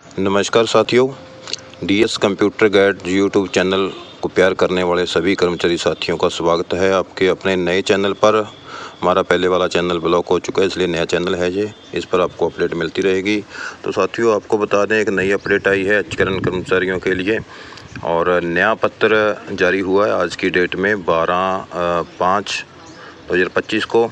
नमस्कार साथियों, DS computer guide YouTube channel को प्यार करने वाले सभी कर्मचारी साथियों का स्वागत है आपके अपने नए चैनल पर। हमारा पहले वाला चैनल ब्लॉक हो चुका है, इसलिए नया चैनल है ये, इस पर आपको अपडेट मिलती रहेगी। तो साथियों, आपको बता दें, एक नई अपडेट आई है एचकेआरएन कर्मचारियों के लिए और नया पत्र जारी हुआ है आज की डेट में 12/5/2025 को।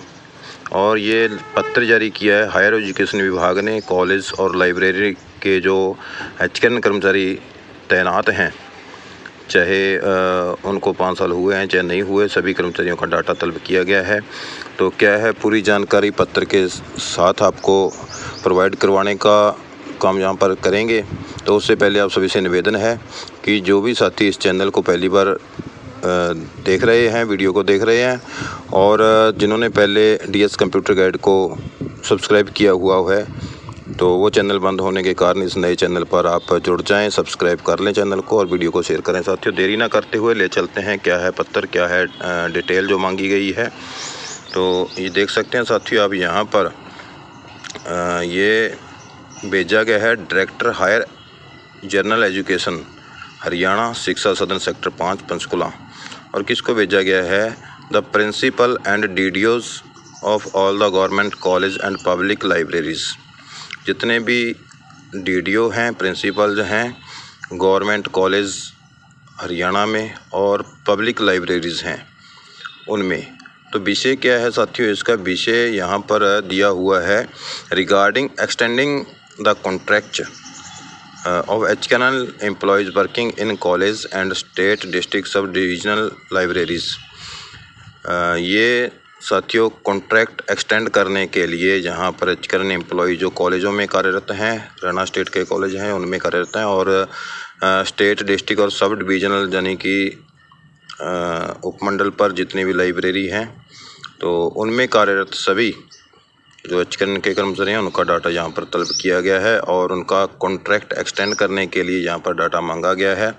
और ये पत्र जारी किया है हायर एजुकेशन विभाग ने कॉलेज और लाइब्रेरी के जो एचकेआरएन कर्मचारी तैनात हैं, चाहे उनको 5 साल हुए हैं चाहे नहीं हुए, सभी कर्मचारियों का डाटा तलब किया गया है। तो क्या है, पूरी जानकारी पत्र के साथ आपको प्रोवाइड करवाने का काम यहाँ पर करेंगे। तो उससे पहले आप सभी से निवेदन है कि जो भी साथी इस चैनल को पहली बार देख रहे हैं, वीडियो को देख रहे हैं, और जिन्होंने पहले डीएस कंप्यूटर गाइड को सब्सक्राइब किया हुआ है, तो वो चैनल बंद होने के कारण इस नए चैनल पर आप जुड़ जाएं, सब्सक्राइब कर लें चैनल को और वीडियो को शेयर करें। साथियों, देरी ना करते हुए ले चलते हैं, क्या है पत्र, क्या है डिटेल जो मांगी गई है। तो ये देख सकते हैं साथियों आप यहाँ पर, ये भेजा गया है director higher general education Haryana Shiksha Sadan sector 5 Panchkula. और किसको भेजा गया है? The principal and DDOs of all the government college and public libraries. जितने भी डीडीओ हैं, प्रिंसिपल हैं गवर्नमेंट कॉलेज हरियाणा में और पब्लिक लाइब्रेरीज़ हैं उनमें। तो विषय क्या है साथियों? इसका विषय यहाँ पर दिया हुआ है, regarding extending the contract of HKNL employees working in college and state district sub divisional libraries. ये साथियों कॉन्ट्रैक्ट एक्सटेंड करने के लिए यहाँ पर HKNL एम्प्लॉय जो कॉलेजों में कार्यरत हैं, हरियाणा स्टेट के कॉलेज हैं उनमें कार्यरत हैं, और स्टेट डिस्ट्रिक्ट और सब डिविजनल यानी कि उपमंडल पर जितनी भी लाइब्रेरी हैं तो उनमें कार्यरत सभी जो एचकेआरएन के कर्मचारी हैं उनका डाटा यहाँ पर तलब किया गया है और उनका कॉन्ट्रैक्ट एक्सटेंड करने के लिए यहाँ पर डाटा मांगा गया है।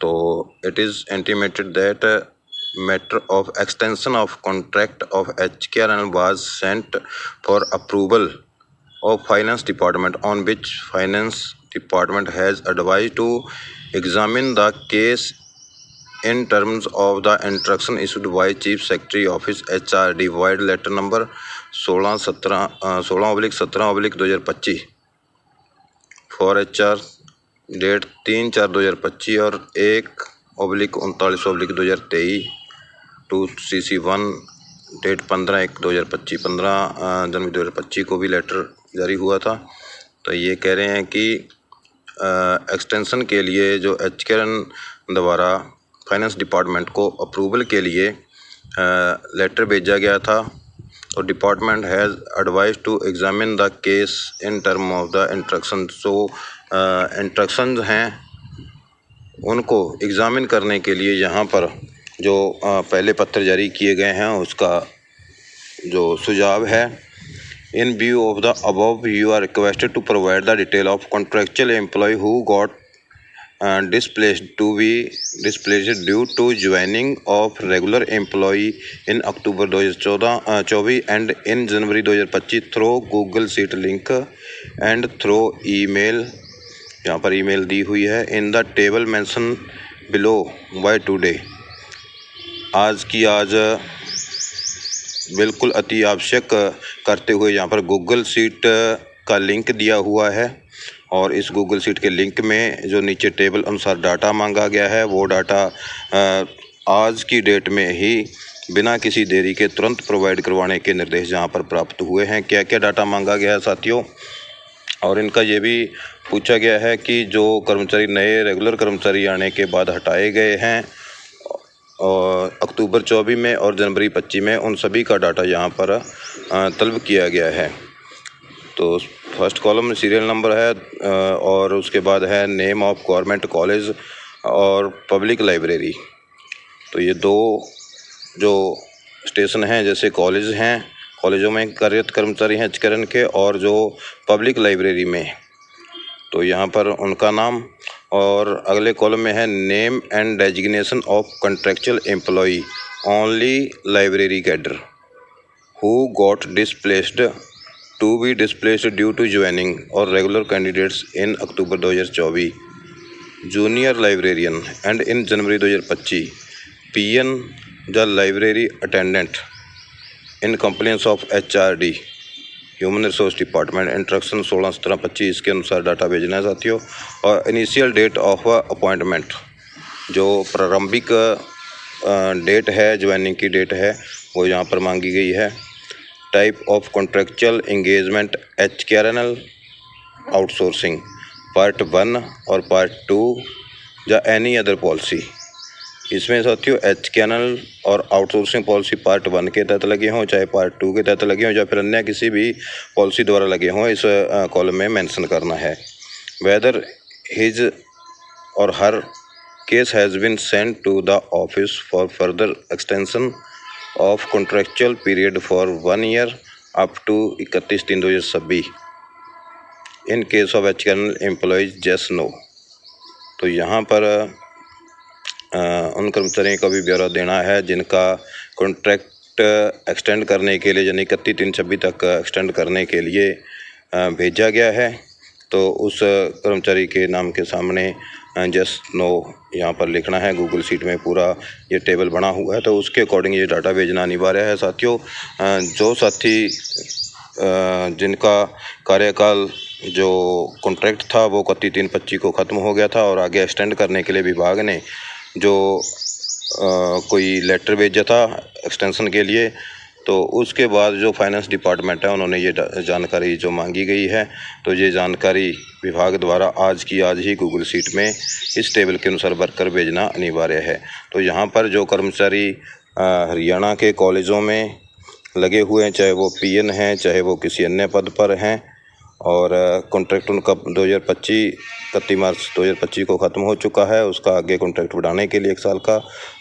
तो it is intimated that matter of extension of contract of HKRN was sent for approval of finance department on which finance department has advise to examine the case in terms of the instruction issued by Chief Secretary Office HRD void letter number 16/17/2025 for HR date 3/4/2025 और 1/39/2023 to CC1 date 15/1/2025 15 जनवरी 2025 को भी letter जारी हुआ था। तो ये कह रहे हैं कि एक्सटेंशन के लिए जो एचकेआरएन द्वारा फाइनेंस डिपार्टमेंट को अप्रूवल के लिए लेटर भेजा गया था। और department has advise to examine the case in term of the instruction. So instructions हैं उनको एग्ज़ामिन करने के लिए यहाँ पर जो पहले पत्र जारी किए गए हैं उसका जो सुझाव है, in view of the above you are requested to provide the detail of contractual employ who got displaced to be displaced due to joining of regular employee in October 2024 and in January 2025 through Google Sheet link and through email। यहाँ पर email दी हुई है, in the table mention below by today। आज की आज बिल्कुल अति आवश्यक करते हुए यहाँ पर गूगल शीट का लिंक दिया हुआ है और इस गूगल शीट के लिंक में जो नीचे टेबल अनुसार डाटा मांगा गया है वो डाटा आज की डेट में ही बिना किसी देरी के तुरंत प्रोवाइड करवाने के निर्देश यहाँ पर प्राप्त हुए हैं। क्या क्या डाटा मांगा गया है साथियों? और इनका ये भी पूछा गया है कि जो कर्मचारी नए रेगुलर कर्मचारी आने के बाद हटाए गए हैं और अक्टूबर 24 में और जनवरी 25 में, उन सभी का डाटा यहाँ पर तलब किया गया है। तो फर्स्ट कॉलम में सीरियल नंबर है और उसके बाद है नेम ऑफ गवर्नमेंट कॉलेज और पब्लिक लाइब्रेरी। तो ये दो जो स्टेशन हैं, जैसे कॉलेज हैं, कॉलेजों में कार्यरत कर्मचारी हैं एचकेआरएन के, और जो पब्लिक लाइब्रेरी में, तो यहाँ पर उनका नाम। और अगले कॉलम में है name and designation of contractual employee only library cadre who got displaced to be displaced due to joining और regular candidates in October 2024, junior librarian and in January 2025 PN the library attendant in compliance of HRD human resource department instruction 16/17/25 इसके अनुसार data भेजना है साथियों। और initial date of appointment, जो प्रारंभिक date है, ज्वाइनिंग की डेट है, वो यहाँ पर मांगी गई है। Type of contractual engagement HKRNL outsourcing part 1 और पार्ट 2 या एनी अदर पॉलिसी। इसमें साथियों HKRNL और आउटसोर्सिंग पॉलिसी पार्ट 1 के तहत लगे हों, चाहे पार्ट 2 के तहत लगे हों, या फिर अन्य किसी भी पॉलिसी द्वारा लगे हों, इस कॉलम में मेंशन करना है। Whether his or her case has been sent to the office for further extension of contractual period for 1 year up to 31/3/2026 in case of HKRNL employees just know. तो यहाँ पर उन कर्मचारियों का भी ब्यौरा देना है जिनका कॉन्ट्रैक्ट एक्सटेंड करने के लिए, यानी 31/3/26 तक एक्सटेंड करने के लिए भेजा गया है। तो उस कर्मचारी के नाम के सामने जस्ट नो यहाँ पर लिखना है। गूगल शीट में पूरा ये टेबल बना हुआ है, तो उसके अकॉर्डिंग ये डाटा भेजना अनिवार्य है साथियों। जो साथी जिनका कार्यकाल जो कॉन्ट्रैक्ट था वो 31/3/25 को ख़त्म हो गया था और आगे एक्सटेंड करने के लिए विभाग ने जो कोई लेटर भेजा था एक्सटेंशन के लिए, तो उसके बाद जो फाइनेंस डिपार्टमेंट है उन्होंने ये जानकारी जो मांगी गई है, तो ये जानकारी विभाग द्वारा आज ही गूगल शीट में इस टेबल के अनुसार भरकर भेजना अनिवार्य है। तो यहाँ पर जो कर्मचारी हरियाणा के कॉलेजों में लगे हुए हैं, चाहे वो PN हैं, चाहे वो किसी अन्य पद पर हैं, और कॉन्ट्रैक्ट उनका 31 मार्च 2025 को ख़त्म हो चुका है, उसका आगे कॉन्ट्रैक्ट बढ़ाने के लिए 1 साल का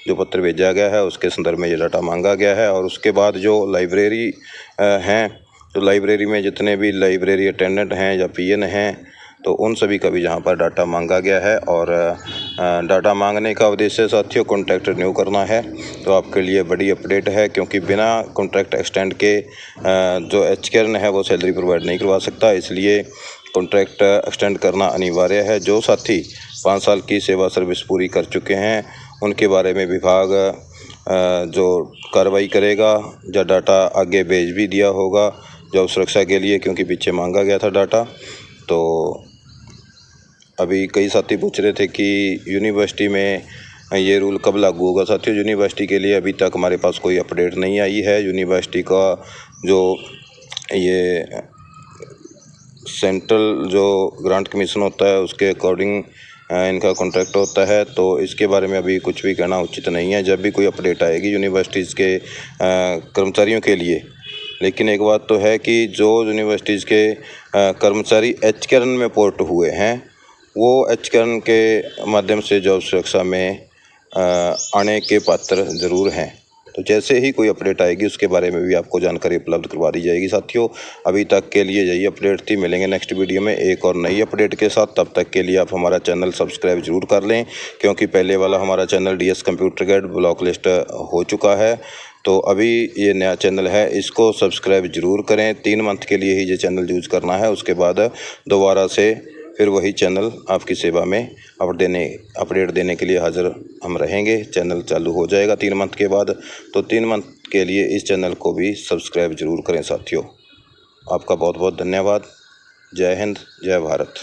जो पत्र भेजा गया है उसके संदर्भ में ये डाटा मांगा गया है। और उसके बाद जो लाइब्रेरी हैं, तो लाइब्रेरी में जितने भी लाइब्रेरी अटेंडेंट हैं या PN हैं, तो उन सभी का भी यहाँ पर डाटा मांगा गया है। और डाटा मांगने का उद्देश्य साथियों कॉन्ट्रैक्ट रिन्यू करना है। तो आपके लिए बड़ी अपडेट है, क्योंकि बिना कॉन्ट्रैक्ट एक्सटेंड के जो HKRNL है वो सैलरी प्रोवाइड नहीं करवा सकता, इसलिए कॉन्ट्रैक्ट एक्सटेंड करना अनिवार्य है। जो साथी 5 साल की सेवा सर्विस पूरी कर चुके हैं उनके बारे में विभाग जो कार्रवाई करेगा, या डाटा आगे भेज भी दिया होगा जॉब सुरक्षा के लिए, क्योंकि पीछे मांगा गया था डाटा। तो अभी कई साथी पूछ रहे थे कि यूनिवर्सिटी में ये रूल कब लागू होगा। साथियों, यूनिवर्सिटी के लिए अभी तक हमारे पास कोई अपडेट नहीं आई है। यूनिवर्सिटी का जो ये सेंट्रल जो ग्रांट कमीशन होता है उसके अकॉर्डिंग इनका कॉन्ट्रैक्ट होता है, तो इसके बारे में अभी कुछ भी कहना उचित नहीं है। जब भी कोई अपडेट आएगी यूनिवर्सिटीज़ के कर्मचारियों के लिए। लेकिन एक बात तो है कि जो यूनिवर्सिटीज़ के कर्मचारी HKRNL में पोर्ट हुए हैं वो HKRNL के माध्यम से जॉब सुरक्षा में आने के पात्र ज़रूर हैं। तो जैसे ही कोई अपडेट आएगी उसके बारे में भी आपको जानकारी उपलब्ध करवा दी जाएगी। साथियों, अभी तक के लिए यही अपडेट थी। मिलेंगे नेक्स्ट वीडियो में एक और नई अपडेट के साथ। तब तक के लिए आप हमारा चैनल सब्सक्राइब जरूर कर लें, क्योंकि पहले वाला हमारा channel DS computer guide block list हो चुका है। तो अभी ये नया चैनल है, इसको सब्सक्राइब जरूर करें। 3 मंथ के लिए ही ये चैनल यूज़ करना है, उसके बाद दोबारा से फिर वही चैनल आपकी सेवा में अपडेट देने के लिए हाज़िर हम रहेंगे। चैनल चालू हो जाएगा 3 मंथ के बाद, तो 3 मंथ के लिए इस चैनल को भी सब्सक्राइब जरूर करें साथियों। आपका बहुत बहुत धन्यवाद। जय हिंद, जय भारत।